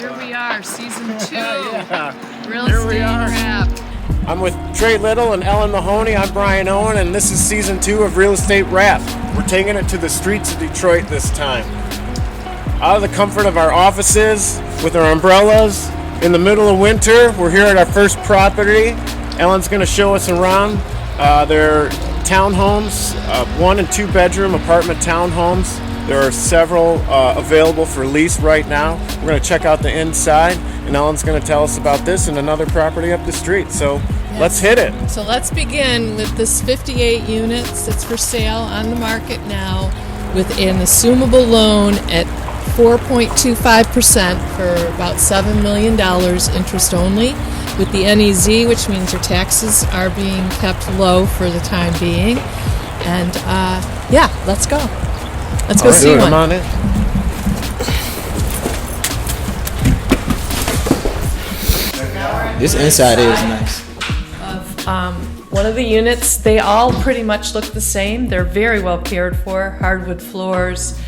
Here we are, season 2. Yeah. Real Here we estate are. rap. I'm with Trey Little and Ellen Mahoney. I'm Brian Owen, and this is season 2 of Real Estate Rap. We're taking it to the streets of Detroit this time. Out of the comfort of our offices, with our umbrellas, in the middle of winter, we're here at our first property. Ellen's going to show us around. They're townhomes, 1 and 2 bedroom apartment townhomes. There are several available for lease right now. We're going to check out the inside, and Ellen's going to tell us about this and another property up the street. So let's hit it. So let's begin with this 58 units that's for sale on the market now with an assumable loan at 4.25% for about $7 million interest only with the NEZ, which means your taxes are being kept low for the time being. And let's go. Let's go see one. Come on in. This inside is nice. One of the units, they all pretty much look the same. They're very well cared for. Hardwood floors,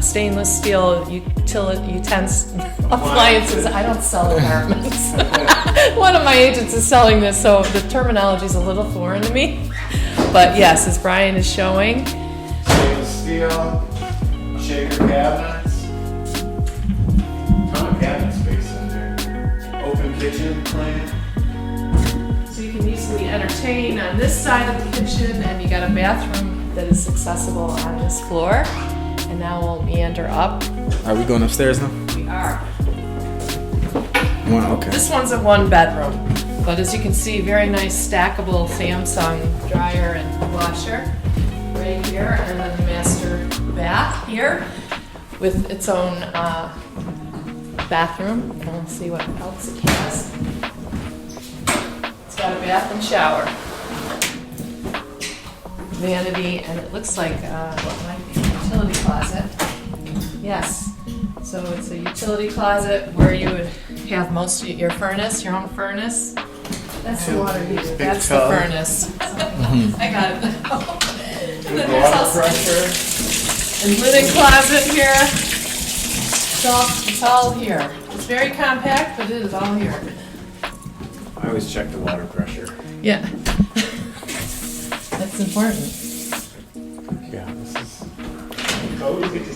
stainless steel utensils, appliances. I don't sell apartments. One of my agents is selling this, so the terminology is a little foreign to me. But yes, as Brian is showing, Stainless steel, shaker cabinets. Ton of cabinet space in there. Open kitchen plan. so you can easily entertain on this side of the kitchen, and you got a bathroom that is accessible on this floor. And now we'll meander up. Are we going upstairs now? We are. Okay. This one's a 1 bedroom, but as you can see, very nice stackable Samsung dryer and washer right here, and then the master bath here with its own bathroom. And we'll see what else it has. It's got a bath and shower, vanity, and it looks like what might be a utility closet. Yes. So it's a utility closet where you would have most of your furnace, your own furnace. That's the water heater. That's the tub. furnace. I got it now. And then there's Water also pressure. and linen closet here. It's all here. It's very compact, but it is all here. I always check the water pressure. Yeah. That's important. Yeah,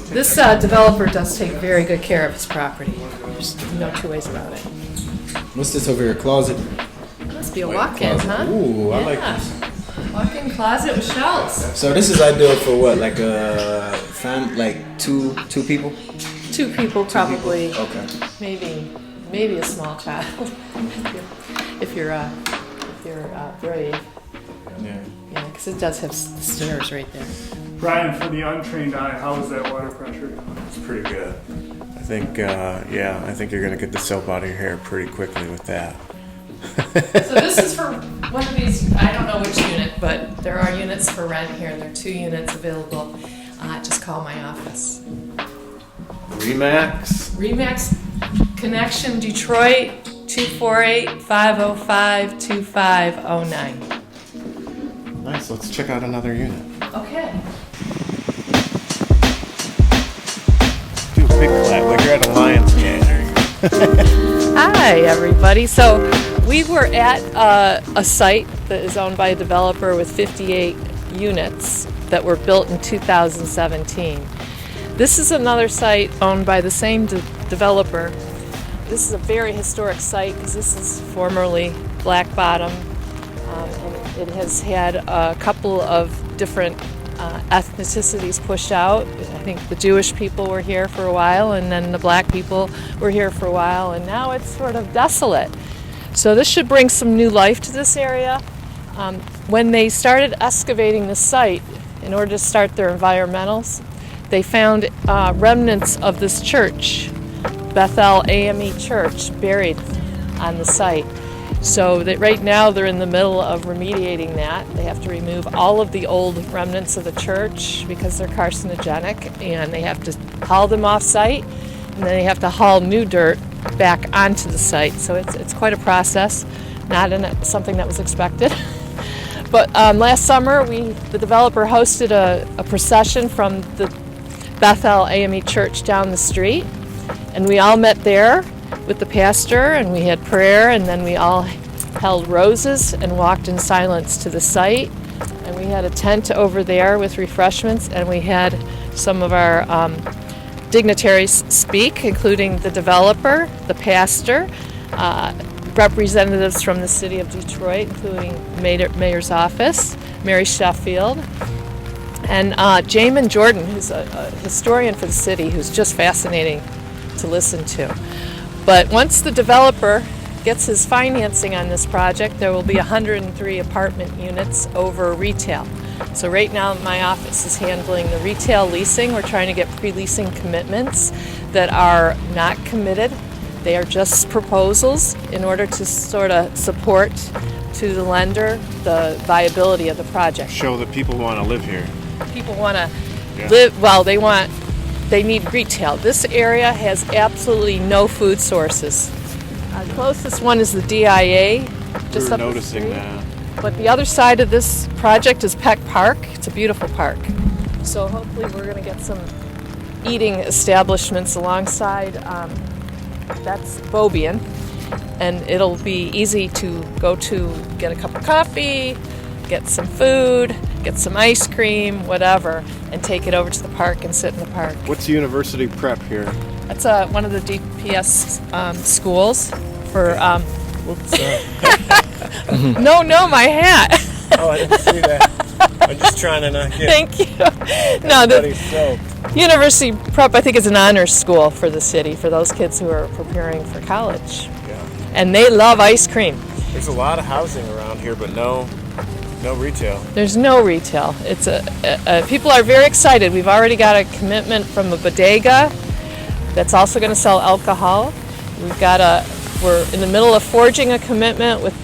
This developer does take very good care of his property. There's no 2 ways about it. What's this over here? Closet. Must be a walk-in, huh? Ooh, I like Yeah. this. Walk-in closet with shelves. So this is ideal for what? Like a like two people? 2 people probably. Okay. Maybe a small child. if you're brave. Yeah. Yeah, because it does have stairs right there. Brian, for the untrained eye, how is that water pressure? It's pretty good. I think you're gonna get the soap out of your hair pretty quickly with that. So this is for one of these, I don't know which unit, but there are units for rent here. There are 2 units available. Just call my office. Remax. Connection Detroit 248-505-2509. Nice. Let's check out another unit. Okay. Do a big clap like you're at a Lions game. There you go. Hi, everybody. So we were at a site that is owned by a developer with 58 units that were built in 2017. This is another site owned by the same developer. This is a very historic site because this is formerly Black Bottom. And it has had a couple of different ethnicities pushed out. I think the Jewish people were here for a while, and then the black people were here for a while, and now it's sort of desolate. So this should bring some new life to this area. When they started excavating the site in order to start their environmentals, they found remnants of this church, Bethel AME Church, buried on the site. So that right now they're in the middle of remediating that. They have to remove all of the old remnants of the church because they're carcinogenic, and they have to haul them off site, and then they have to haul new dirt back onto the site. So it's quite a process, not something that was expected. But last summer, the developer hosted a procession from the Bethel AME Church down the street, And we all met there with the pastor, and we had prayer, and then we all held roses and walked in silence to the site. And we had a tent over there with refreshments, and we had some of our dignitaries speak, including the developer, the pastor, representatives from the city of Detroit, including Mayor's office, Mary Sheffield, and Jamin Jordan, who's a historian for the city, who's just fascinating to listen to. But once the developer gets his financing on this project, there will be 103 apartment units over retail. So right now my office is handling the retail leasing. We're trying to get pre-leasing commitments that are not committed. They are just proposals in order to sort of support to the lender the viability of the project. Show that people want to live here. People want to live, well, they need retail. This area has absolutely no food sources. Our closest one is the DIA, just We were up noticing the street. that. But the other side of this project is Peck Park. It's a beautiful park. So hopefully we're going to get some eating establishments alongside. That's Bobian. And it'll be easy to go to get a cup of coffee, get some food, get some ice cream, whatever, and take it over to the park and sit in the park. What's University Prep here? That's one of the DPS schools for. Whoops, sorry. No, my hat. Oh, I didn't see that. I'm just trying to not get Thank you. No, everybody the soaked. University Prep, I think, is an honors school for the city for those kids who are preparing for college, Yeah. and they love ice cream. There's a lot of housing around here, but no retail. There's no retail. It's people are very excited. We've already got a commitment from a bodega that's also going to sell alcohol. We're in the middle of forging a commitment with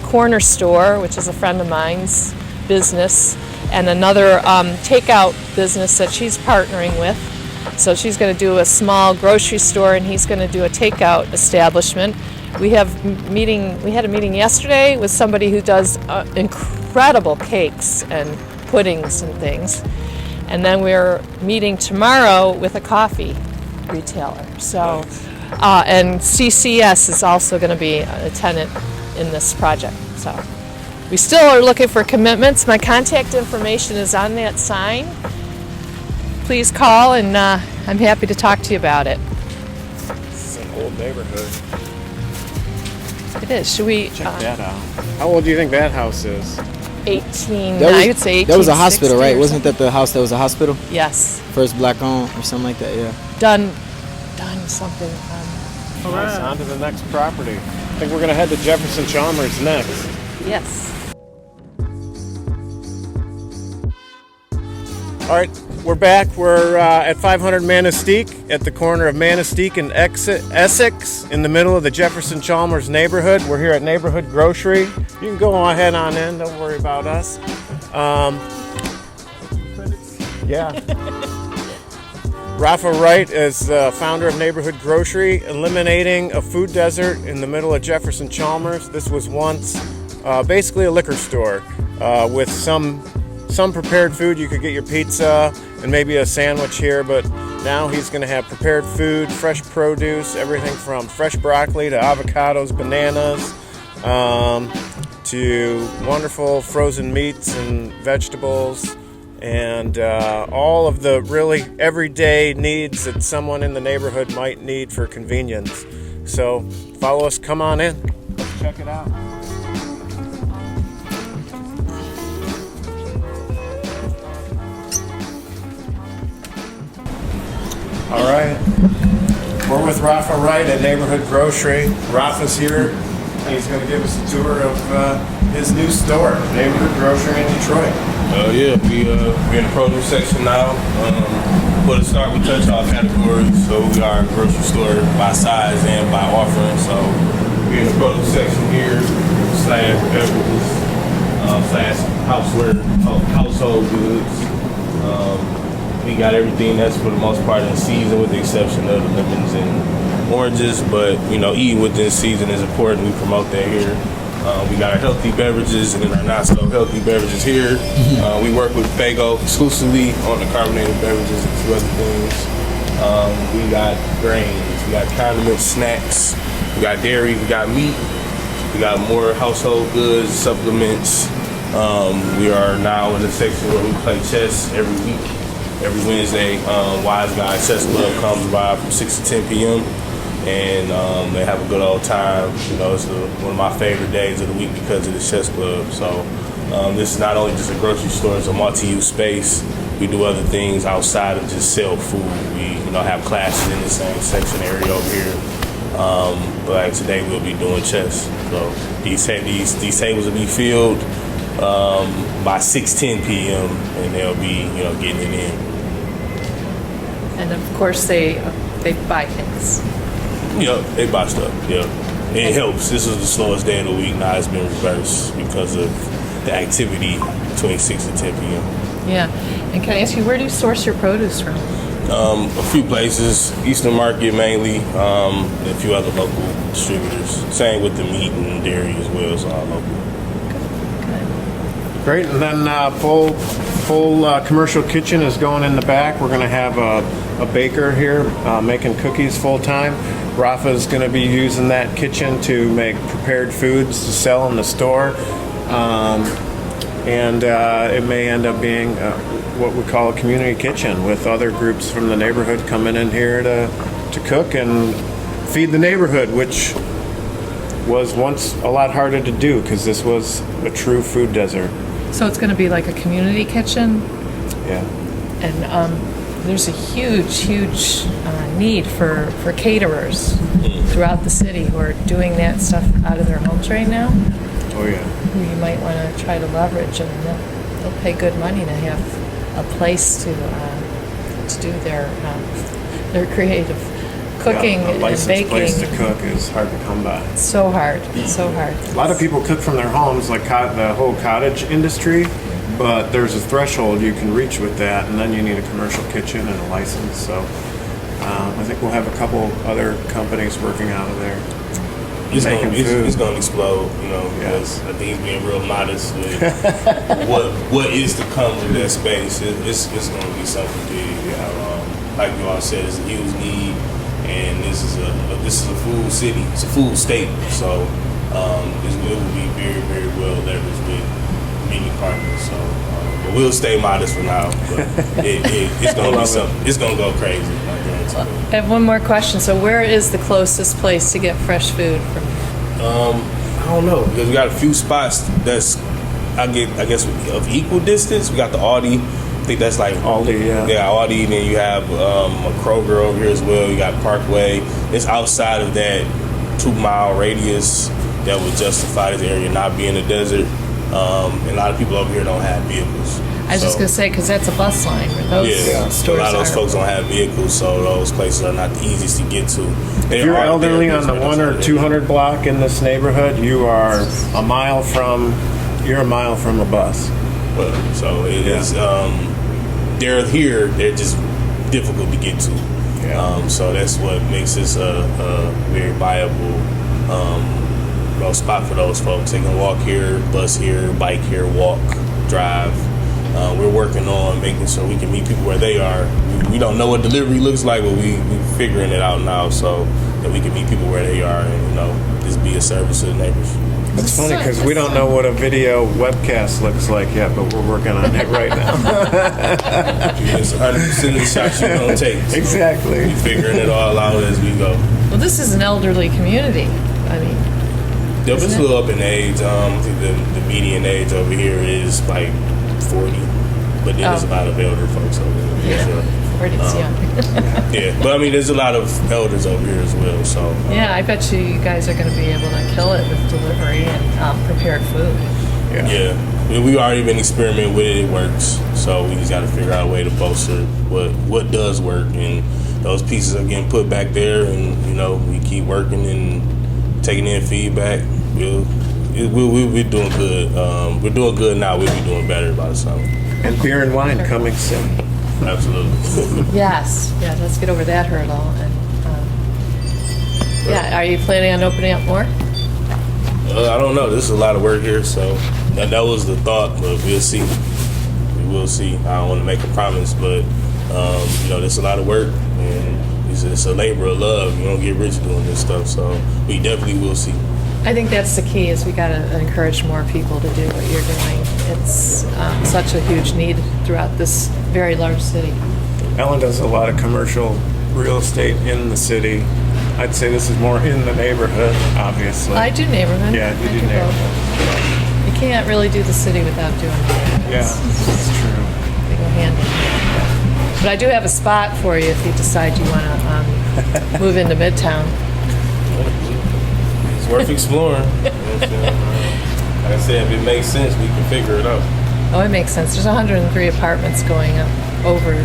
Corner Store, which is a friend of mine's business, and another takeout business that she's partnering with. So she's going to do a small grocery store, and he's going to do a takeout establishment. We had a meeting yesterday with somebody who does incredible cakes and puddings and things. And then we're meeting tomorrow with a coffee retailer. So, and CCS is also going to be a tenant in this project. So we still are looking for commitments. My contact information is on that sign. Please call, and I'm happy to talk to you about it. This is an old neighborhood. It is. Should we Check that out. How old do you think that house is? 18? I would say 1860. That was a hospital, right? or Wasn't that the house that was a hospital? something. Yes. First black owned or something like that, yeah. Done something. Nice. On to the next property. I think we're going to head to Jefferson Chalmers next. Yes. All right, we're back. We're at 500 Manistee at the corner of Manistee and Essex in the middle of the Jefferson Chalmers neighborhood. We're here at Neighborhood Grocery. You can go ahead on in. Don't worry about us. Yeah. Rafa Wright is the founder of Neighborhood Grocery, eliminating a food desert in the middle of Jefferson Chalmers. This was once basically a liquor store with some prepared food. You could get your pizza and maybe a sandwich here, but now he's going to have prepared food, fresh produce, everything from fresh broccoli to avocados, bananas, to wonderful frozen meats and vegetables, and all of the really everyday needs that someone in the neighborhood might need for convenience. So follow us, come on in, let's check it out. All right, we're with Rafa Wright at Neighborhood Grocery. Rafa's here. He's going to give us a tour of his new store, Neighborhood Grocery in Detroit. Yeah, we're in the produce section now. For the start, we touch all categories. So we are a grocery store by size and by offering. So we're in the produce section here, slash beverages, slash household goods. We got everything that's for the most part in season, with the exception of the lemons and oranges. But eating within season is important. We promote that here. We got our healthy beverages and then our not so healthy beverages here. We work with Fago exclusively on the carbonated beverages and a few other things. We got grains, we got condiments, snacks, we got dairy, we got meat, we got more household goods, supplements. We are now in the section where we play chess every week. Every Wednesday, Wise Guy Chess Club comes by from 6 to 10 p.m. and they have a good old time. You know, it's one of my favorite days of the week because of the chess club. So this is not only just a grocery store; it's a multi-use space. We do other things outside of just sell food. We, have classes in the same section area over here. But like today, we'll be doing chess. So these tables will be filled by 6:10 p.m. and they'll be, getting it in. And of course, they buy things. Yep, they buy stuff. Yep, it helps. This is the slowest day of the week. Now it's been reversed because of the activity between 6 and 10 p.m. Yeah. And can I ask you, where do you source your produce from? A few places, Eastern Market mainly, and a few other local distributors. Same with the meat and dairy as well, so all local. Great, and then full commercial kitchen is going in the back. We're going to have a baker here making cookies full time. Rafa is going to be using that kitchen to make prepared foods to sell in the store, and it may end up being what we call a community kitchen with other groups from the neighborhood coming in here to cook and feed the neighborhood, which was once a lot harder to do because this was a true food desert. So it's going to be like a community kitchen, Yeah. and there's a huge need for caterers throughout the city who are doing that stuff out of their homes right now, Oh yeah. who you might want to try to leverage, and they'll pay good money to have a place to do their creative cooking Yeah, a and licensed baking. place to cook is hard to come by. It's so hard. It's so hard. A lot of people cook from their homes, like the whole cottage industry, but there's a threshold you can reach with that, and then you need a commercial kitchen and a license. So I think we'll have a couple other companies working out of there. It's Making going food. to explode, because I think he's being real modest with what is to come with that space. It's going to be something big. Like you all said, it's a huge need, and this is a food city. It's a food state, so it will be very, very well leveraged with many partners. So, but we'll stay modest for now. But it's going to be something. It's going to go crazy. I have one more question. So where is the closest place to get fresh food from? I don't know, because we got a few spots that's I guess of equal distance. We got the Aldi. I think that's like Aldi, yeah. Yeah, Aldi. And then you have a Kroger over here as well. You got Parkway. It's outside of that 2-mile radius that would justify this area not being a desert. And a lot of people over here don't have vehicles. I was just going to say, because that's a bus line where those Yeah, a stores lot of those are. folks don't have vehicles, so those places are not the easiest to get to. If you're elderly on the 100 or 200 block in this neighborhood, you're a mile from a bus. But, so it is. They're here. They're just difficult to get to. Yeah. So that's what makes this a very viable spot for those folks. They can walk here, bus here, bike here, walk, drive. We're working on making sure we can meet people where they are. We don't know what delivery looks like, but we're figuring it out now so that we can meet people where they are and, just be a service to the neighbors. It's funny because we don't know what a video webcast looks like yet, but we're working on it right now. It's 100% of the shots you're going to take. So Exactly. we're figuring it all out as we go. Well, this is an elderly community. I mean, Yep, it's a little up in age. I think the median age over here is like 40, but then there's a lot of elder folks over here. yeah, For sure. 40's young. Yeah, but I mean, there's a lot of elders over here as well. So Yeah, I bet you guys are going to be able to kill it with delivery and prepared food. yeah, we already been experimenting with it. It works. So we just got to figure out a way to bolster what does work, and those pieces are getting put back there, and we keep working and taking in feedback. We're doing good. We're doing good now. We'll be doing better by the summer. And beer and wine coming soon. Absolutely. Yes, yeah, let's get over that hurdle. And yeah, are you planning on opening up more? I don't know. This is a lot of work here, so that was the thought, but we'll see. We will see. I don't want to make a promise, but there's a lot of work, and it's a labor of love. You don't get rich doing this stuff, so we definitely will see. I think that's the key, is we got to encourage more people to do what you're doing. It's such a huge need throughout this very large city. Ellen does a lot of commercial real estate in the city. I'd say this is more in the neighborhood, obviously. I do neighborhood. Yeah, you I do both. neighborhood. You can't really do the city without doing that. Yeah, that's true. They go hand in hand. But I do have a spot for you if you decide you want to move into Midtown. It's worth exploring. You know what I'm saying? Like I said, if it makes sense, we can figure it out. Oh, it makes sense. There's 103 apartments going up over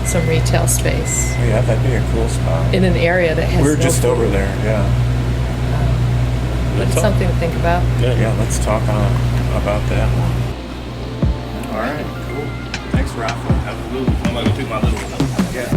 some retail space Yeah, that'd be a cool spot. in an area that has. We're no just food. over there, yeah. But it's something to think about. Yeah, let's talk about that. All right, cool. Thanks, Rafa. Absolutely. I'm gonna pick my little one up. Yeah.